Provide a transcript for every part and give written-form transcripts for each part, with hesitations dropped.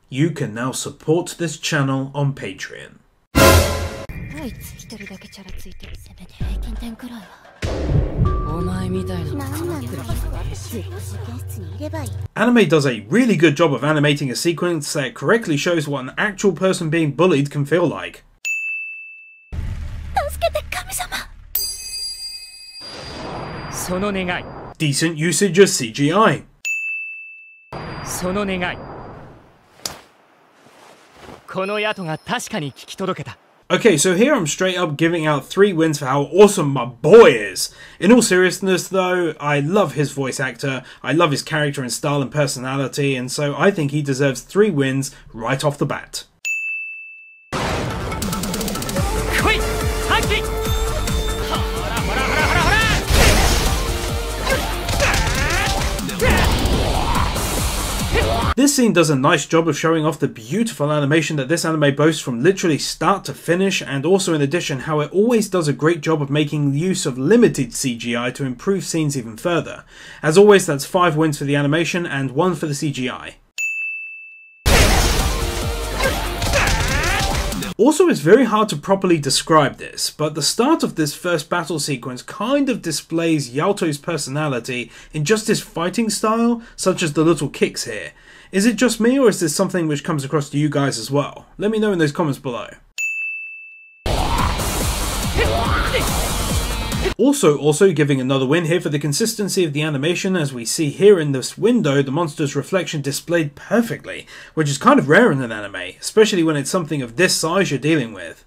you can now support this channel on Patreon. Anime does a really good job of animating a sequence that correctly shows what an actual person being bullied can feel like. Decent usage of CGI. Okay, so here I'm straight up giving out 3 wins for how awesome my boy is. In all seriousness though, I love his voice actor, I love his character and style and personality, and so I think he deserves 3 wins right off the bat. This scene does a nice job of showing off the beautiful animation that this anime boasts from literally start to finish, and also in addition how it always does a great job of making use of limited CGI to improve scenes even further. As always, that's 5 wins for the animation and 1 for the CGI. Also, it's very hard to properly describe this, but the start of this first battle sequence kind of displays Yaoto's personality in just his fighting style, such as the little kicks here. Is it just me, or is this something which comes across to you guys as well? Let me know in those comments below. Also giving another win here for the consistency of the animation, as we see here in this window the monster's reflection displayed perfectly, which is kind of rare in an anime, especially when it's something of this size you're dealing with.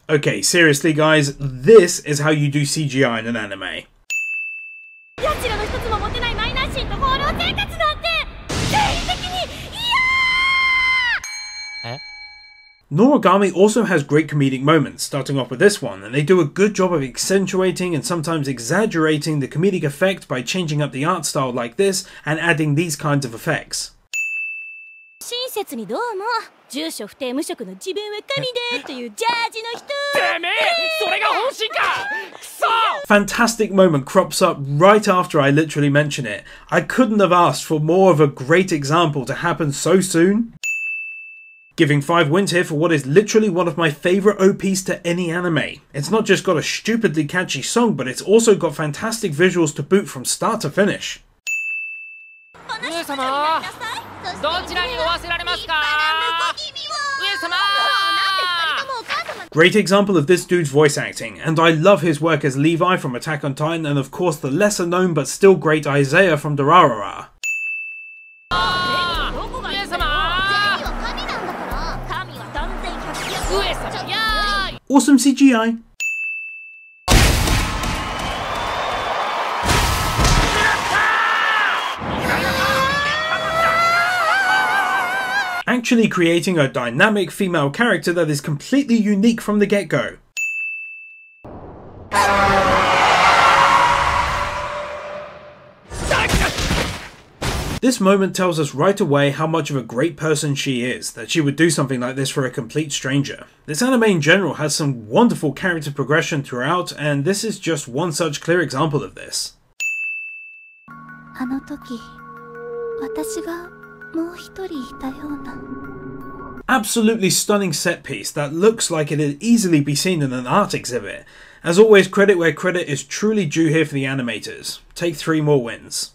Okay, seriously guys, this is how you do CGI in an anime. Noragami also has great comedic moments, starting off with this one, and they do a good job of accentuating and sometimes exaggerating the comedic effect by changing up the art style like this and adding these kinds of effects. Fantastic moment crops up right after I literally mention it. I couldn't have asked for more of a great example to happen so soon. Giving 5 wins here for what is literally one of my favourite OPs to any anime. It's not just got a stupidly catchy song, but it's also got fantastic visuals to boot from start to finish. Great example of this dude's voice acting, and I love his work as Levi from Attack on Titan, and of course the lesser known but still great Isaiah from Durarara. Awesome CGI. Actually creating a dynamic female character that is completely unique from the get-go. This moment tells us right away how much of a great person she is, that she would do something like this for a complete stranger. This anime in general has some wonderful character progression throughout, and this is just one such clear example of this. Absolutely stunning set piece that looks like it'd easily be seen in an art exhibit. As always, credit where credit is truly due here for the animators. Take 3 more wins.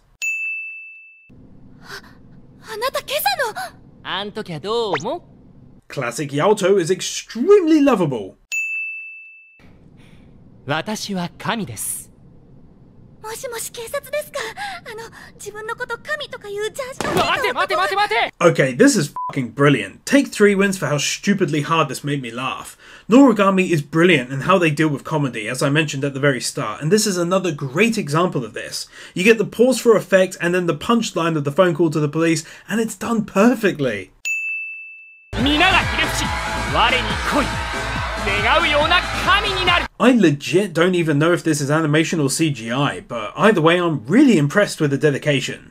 Classic Yaoto is extremely lovable. Okay, this is fucking brilliant. Take 3 wins for how stupidly hard this made me laugh. Noragami is brilliant in how they deal with comedy, as I mentioned at the very start, and this is another great example of this. You get the pause for effect and then the punchline of the phone call to the police, and it's done perfectly. I legit don't even know if this is animation or CGI, but either way I'm really impressed with the dedication.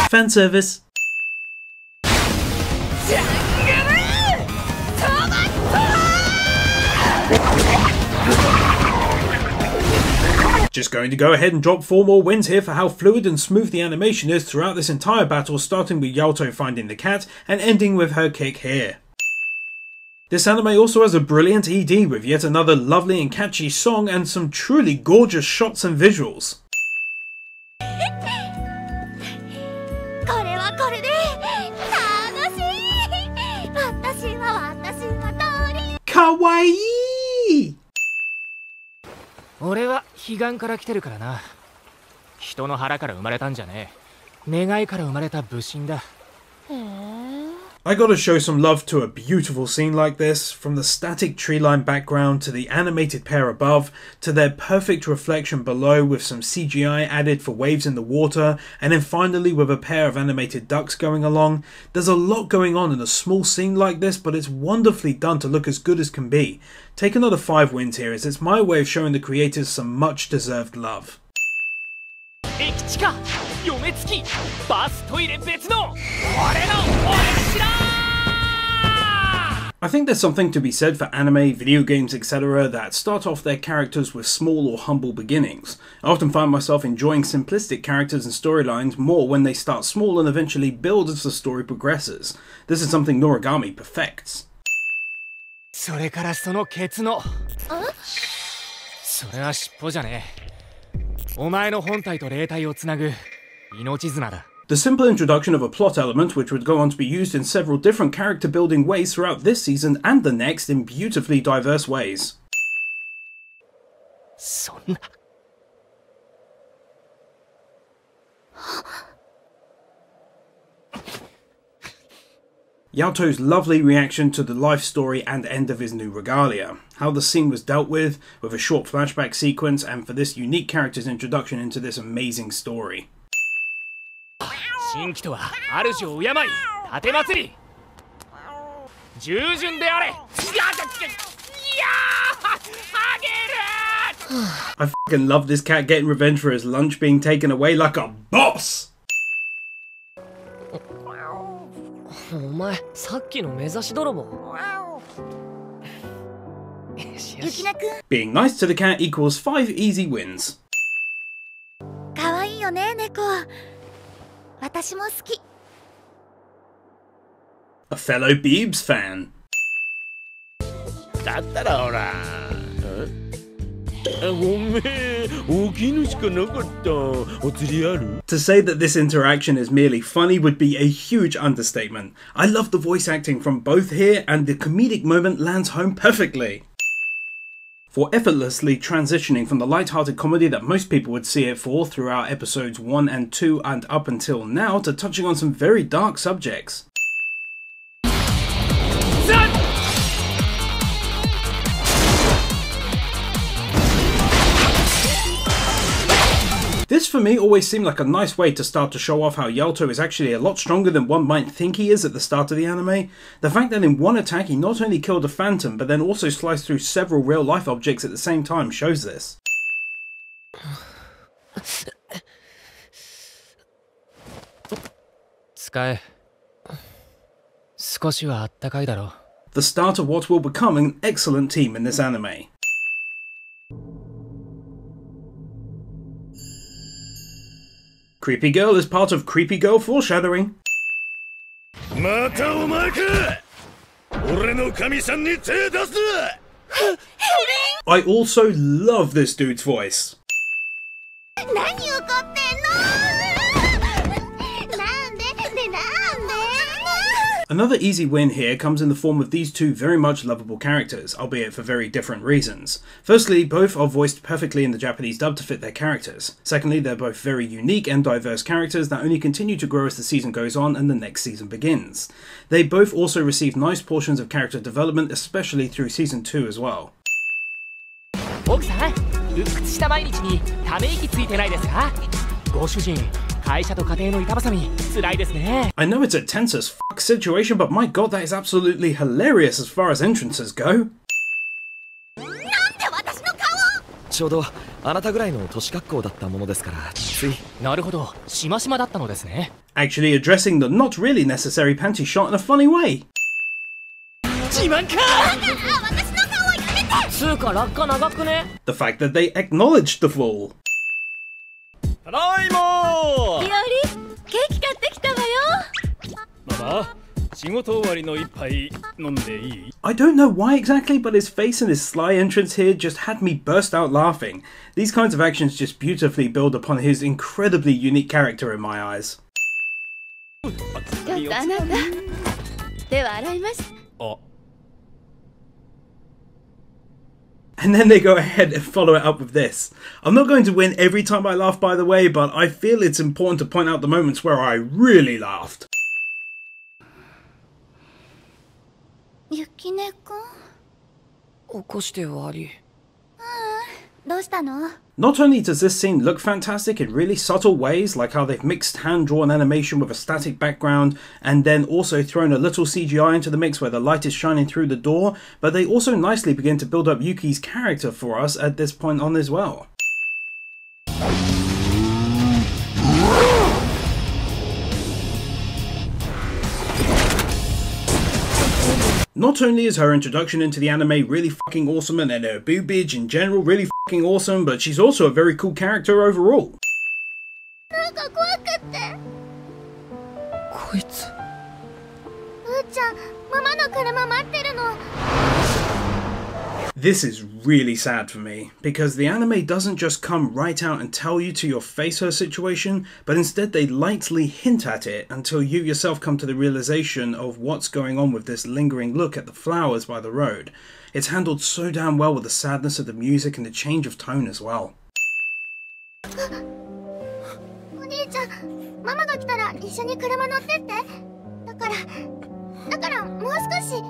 Fan service. Just going to go ahead and drop 4 more wins here for how fluid and smooth the animation is throughout this entire battle, starting with Yaoto finding the cat and ending with her kick here. This anime also has a brilliant ED with yet another lovely and catchy song and some truly gorgeous shots and visuals. Kawaii! 俺は彼岸から来てるからな。人の腹から生まれたんじゃねえ。願いから生まれた武神だ。 I gotta show some love to a beautiful scene like this, from the static tree-line background to the animated pair above, to their perfect reflection below with some CGI added for waves in the water, and then finally with a pair of animated ducks going along. There's a lot going on in a small scene like this, but it's wonderfully done to look as good as can be. Take another 5 wins here, as it's my way of showing the creators some much deserved love. I think there's something to be said for anime, video games, etc. that start off their characters with small or humble beginnings. I often find myself enjoying simplistic characters and storylines more when they start small and eventually build as the story progresses. This is something Noragami perfects. それからそのケツの。それは尻尾じゃねえ。お前の本体と霊体をつなぐ命綱だ。 The simple introduction of a plot element which would go on to be used in several different character building ways throughout this season and the next in beautifully diverse ways. そんな。 Yaoto's lovely reaction to the life story and end of his new regalia, how the scene was dealt with a short flashback sequence, and for this unique character's introduction into this amazing story. 新規とは主を敬い盾祭り従順であれ。 I fucking love this cat getting revenge for his lunch being taken away like a boss! お前さっきの目指し泥棒。 Being nice to the cat equals 5 easy wins. かわいいよね、猫。私も好き。 A fellow Biebs fan. だったらほら。ごめん、起きるしかなかった。お釣りある? To say that this interaction is merely funny would be a huge understatement. I love the voice acting from both here, and the comedic moment lands home perfectly. For effortlessly transitioning from the light-hearted comedy that most people would see it for throughout episodes 1 and 2 and up until now, to touching on some very dark subjects. This for me always seemed like a nice way to start to show off how Yaoto is actually a lot stronger than one might think he is at the start of the anime. The fact that in one attack he not only killed a phantom but then also sliced through several real life objects at the same time shows this. 使え。少しはあったかいだろう。 The start of what will become an excellent team in this anime. Creepy Girl is part of Creepy Girl foreshadowing. またお前か。俺の神さんに手出すな。 I also love this dude's voice. 何怒ってんの？なんで？ Another easy win here comes in the form of these two very much lovable characters, albeit for very different reasons. Firstly, both are voiced perfectly in the Japanese dub to fit their characters. Secondly, they're both very unique and diverse characters that only continue to grow as the season goes on and the next season begins. They both also receive nice portions of character development, especially through season 2 as well. 奥さん、鬱屈した毎日にため息ついてないですか？ご主人。 会社と家庭の板挟み、辛いですね。 I know it's a tense as fuck situation, but my god, that is absolutely hilarious as far as entrances go. なんで私の顔？ちょうどあなたぐらいの年格好だったものですから、つい。なるほど、しましまだったのですね。 Actually addressing the not really necessary panty shot in a funny way. 自慢か！だから私の顔をやめて！つうか落下長くね？ The fact that they acknowledged the fall. ただいまいおりケーキ買ってきたわよ。ママ、仕事終わりの一杯飲んでいい？ I don't know why exactly, but his face and his sly entrance here just had me burst out laughing. These kinds of actions just beautifully build upon his incredibly unique character in my eyes. ちょっとあなた手は洗います。あ、 And then they go ahead and follow it up with this. I'm not going to win every time I laugh, by the way, but I feel it's important to point out the moments where I really laughed. ゆきねくん、起こして悪い。どうしたの？ Not only does this scene look fantastic in really subtle ways, like how they've mixed hand-drawn animation with a static background, and then also thrown a little CGI into the mix where the light is shining through the door, but they also nicely begin to build up Yuki's character for us at this point on as well. Not only is her introduction into the anime really fucking awesome, and then her boobage in general really fucking awesome, but she's also a very cool character overall. なんか怖くって。こいつ。うーちゃん、ママの車待ってるの。 This is really sad for me, because the anime doesn't just come right out and tell you to your face her situation, but instead they lightly hint at it until you yourself come to the realization of what's going on with this lingering look at the flowers by the road. It's handled so damn well with the sadness of the music and the change of tone as well. お兄ちゃん、ママが来たら一緒に車乗ってって。だからもう少しね。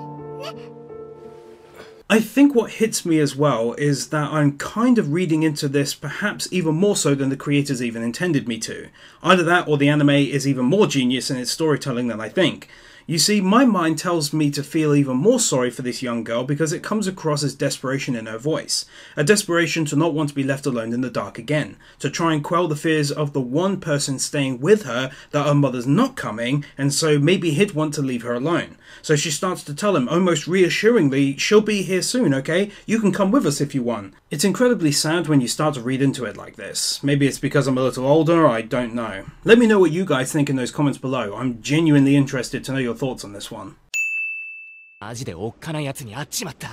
I think what hits me as well is that I'm kind of reading into this perhaps even more so than the creators even intended me to. Either that or the anime is even more genius in its storytelling than I think. You see, my mind tells me to feel even more sorry for this young girl because it comes across as desperation in her voice. A desperation to not want to be left alone in the dark again. To try and quell the fears of the one person staying with her that her mother's not coming, and so maybe he'd want to leave her alone. So she starts to tell him, almost reassuringly, she'll be here soon, okay? You can come with us if you want. It's incredibly sad when you start to read into it like this. Maybe it's because I'm a little older, I don't know. Let me know what you guys think in those comments below. I'm genuinely interested to know your thoughts on this one. マジでおっかないやつに会っちまった。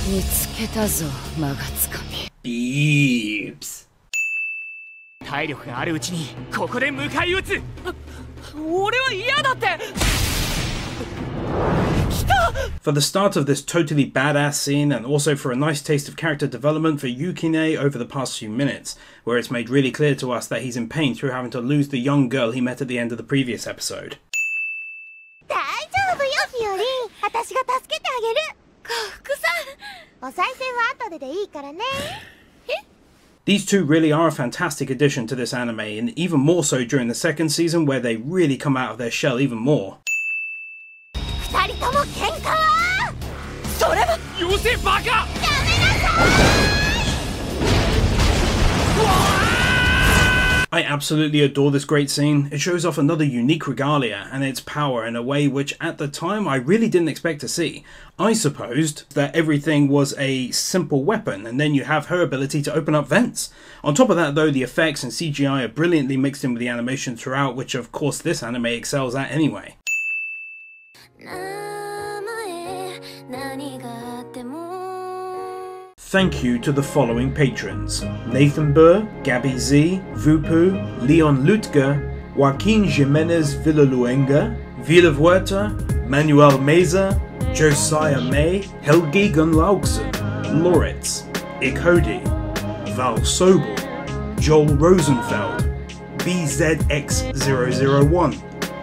見つけたぞ、マガツカミ。Beeps. 体力があるうちにここで迎え撃つ。俺は嫌だって。 For the start of this totally badass scene, and also for a nice taste of character development for Yukine over the past few minutes, where it's made really clear to us that he's in pain through having to lose the young girl he met at the end of the previous episode. 大丈夫よ、フィオリン。私が助けてあげる。幸福さん。お賽銭は後でいいからね。These two really are a fantastic addition to this anime, and even more so during the second season where they really come out of their shell even more. 二人とも喧嘩は？それは。よせバカ！やめなさい！ I absolutely adore this great scene. It shows off another unique regalia and its power in a way which at the time I really didn't expect to see. I supposed that everything was a simple weapon and then you have her ability to open up vents. On top of that though, the effects and CGI are brilliantly mixed in with the animation throughout, which of course this anime excels at anyway. Thank you to the following patrons: Nathan Burr, Gabby Z, Vupu, Leon Lutger, Joaquin Jimenez Villaluenga, Vila Huerta, Manuel Meza, Josiah May, Helgi Gunlaugsen, Loritz, Ikodi, Val Sobel, Joel Rosenfeld, BZX001,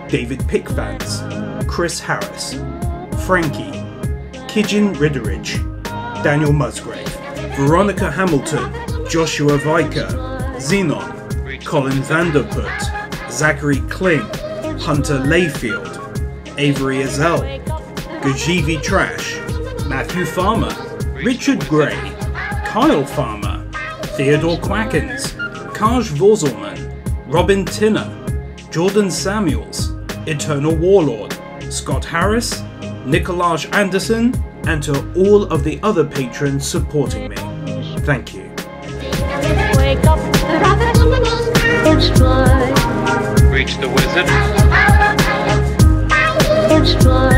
David Pickfans, Chris Harris, Frankie, Kijin Ridderidge, Daniel Musgrave, Veronica Hamilton, Joshua Viker, Xenon, Colin Vanderput, Zachary Kling, Hunter Layfield, Avery Azell, Gajivi Trash, Matthew Farmer, Richard Gray, Kyle Farmer, Theodore Quackens, Kaj Vorzelman, Robin Tinner, Jordan Samuels, Eternal Warlord, Scott Harris, Nicolaj Anderson, and to all of the other patrons supporting me. Thank you. Wake up. Reach the wizard. Fly.